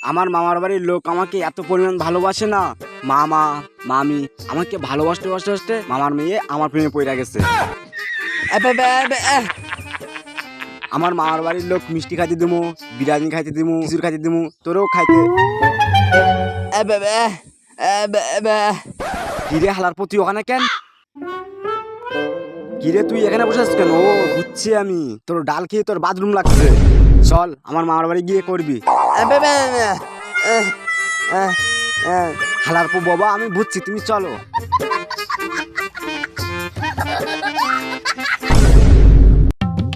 আমার মামার বাড়ির লোক আমাকে এত পরিমাণ ভালোবাসে না, মামা মামি আমাকে ভালোবাসতে বাসতে বাসতে মামার মেয়ে আমার প্রেমে পড়ে গেছে। আমার মামার বাড়ির লোক মিষ্টি খাইতে দিমু, বিরিয়ানি খাইতে দিমু, খিচুড়ি খাইতে দিমু, তোরেও খাইতে। কিরে হালার প্রতি ওখানে কেন? কিরে তুই এখানে বসে আছিস কেন? ও বুঝছি আমি, তোর ডাল খেয়ে তোর বাথরুম লাগছে। চল আমার মামার বাড়ি গিয়ে করবি। হালার পো বাবা, আমি বুঝছি, তুমি চলো।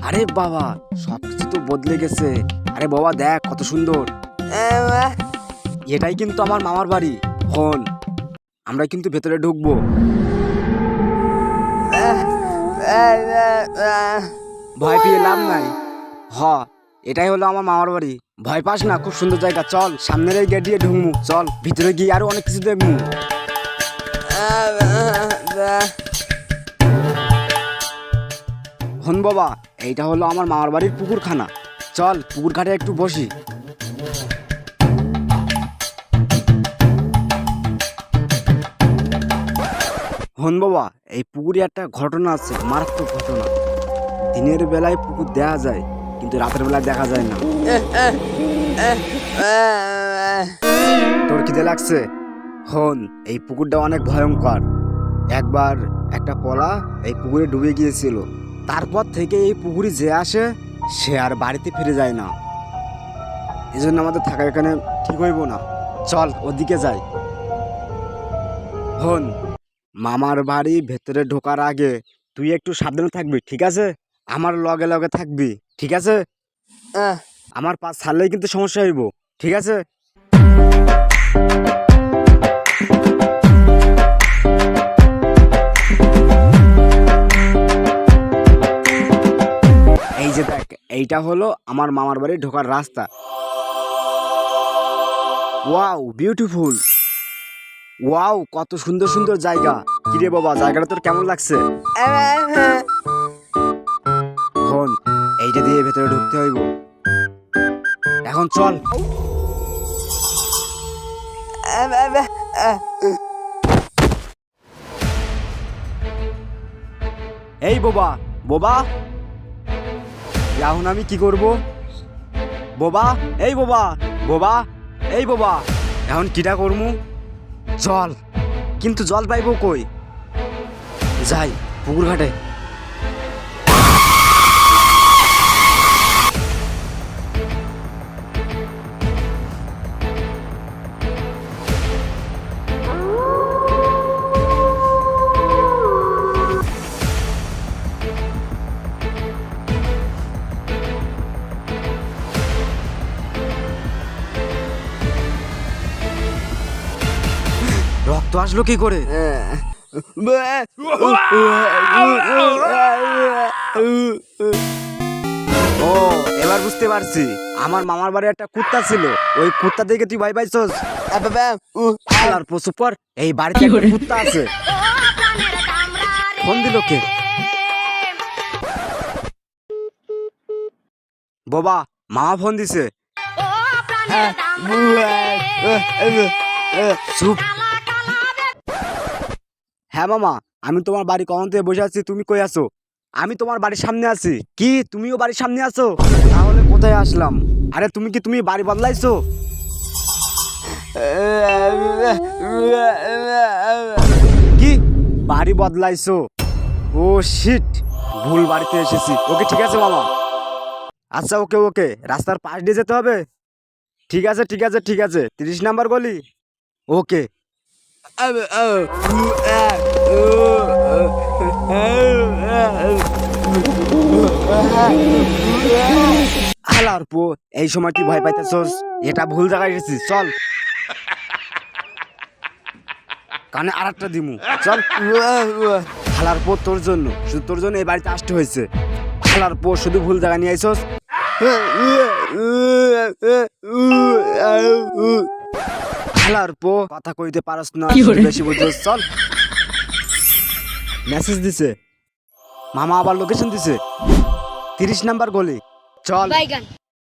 আরে বাবা, সবকিছু তো বদলে গেছে। আরে বাবা দেখ কত সুন্দর। এটাই কিন্তু আমার মামার বাড়ি। হন, আমরা কিন্তু ভেতরে ঢুকবো। ভয় পেয়ে লাভ নাই। এটাই হলো আমার মামার বাড়ি। ভয় পাস না, খুব সুন্দর জায়গা। চল সামনের এই গেট দিয়ে ঢুকমু। চল ভিতরে গিয়ে আরো অনেক কিছু দেখবো। হন বাবা, এইটা হলো আমার মামার বাড়ির পুকুরখানা। চল পুকুর ঘাটে একটু বসি। হন বাবা, এই পুকুরে একটা ঘটনা আছে, মারাত্মক ঘটনা। দিনের বেলায় পুকুর দেখা যায়, কিন্তু রাতের বেলায় দেখা যায় না। তোর খিদে লাগছে? হন, এই পুকুরটা অনেক ভয়ঙ্কর। একবার একটা পলা এই পুকুরে ডুবে গিয়েছিল। তারপর থেকে এই পুকুরে যে আসে সে আর বাড়িতে ফিরে যায় না। এই জন্য আমাদের থাকা এখানে ঠিক হইব না। চল ওদিকে যাই। হন, মামার বাড়ি ভেতরে ঢোকার আগে তুই একটু সাবধানে থাকবি, ঠিক আছে? আমার লগে লগে থাকবি, ঠিক আছে? আমার পা ছাড়লেই কিন্তু সমস্যা হইব, ঠিক আছে? এই যে দেখ, এইটা হলো আমার মামার বাড়ি ঢোকার রাস্তা। Wow beautiful. ওয়াও, কত সুন্দর সুন্দর জায়গা। কিরে বাবা, জায়গাটা তোর কেমন লাগছে? হন, এইটা দিয়ে ভেতরে ঢুকতে হইব। এখন চল। এই বোবা, বোবা, এখন আমি কি করব? বোবা, এই বোবা, বোবা, এই বোবা, এখন কিটা করমু? জল, কিন্তু জল পাইব কই? যাই পুকুর ঘাটে। রক্ত আসলো কি করে? ও, এবার বুঝতে পারছি। আমার মামার বাড়ি একটা কুত্তা ছিল, ওই কুত্তা দেখে তুই ভয় পাইছস? আর পশুপর এই বাড়িতে একটা কুত্তা আছে। ফোন দিল কে? বাবা, মামা ফোন দিছে। চুপ। হ্যাঁ মামা, আমি তোমার বাড়ি কখন থেকে বসে আছি, তুমি কই আছো? আমি তোমার বাড়ির সামনে আছি। কি তুমিও বাড়ির সামনে আছো? তাহলে কোথায় আসলাম? আরে তুমি বাড়ি বদলাইছো? কি বাড়ি বদলাইছো? ও শিট, ভুল বাড়িতে এসেছি। ওকে ঠিক আছে মামা। আচ্ছা ওকে ওকে, রাস্তার পাশ দিয়ে যেতে হবে? ঠিক আছে ঠিক আছে ঠিক আছে, 30 নাম্বার গলি। ওকে। আলার পো, এই সময় তুই ভয় পাইতেছস? এটা ভুল জায়গায় গেছিস। চল কানে আর একটা দিমু। চল। হালার পো, তোর জন্য, শুধু তোর জন্য এই বাড়িতে আসতে হয়েছে। হালার পো, শুধু ভুল জায়গা নিয়ে আইসস। হালার পো, কথা কইতে পারস না, বেশি বুঝছস। চল। মেসেজ দিছে মামা, আবার লোকেশন দিছে 30 নাম্বার গলি। চল।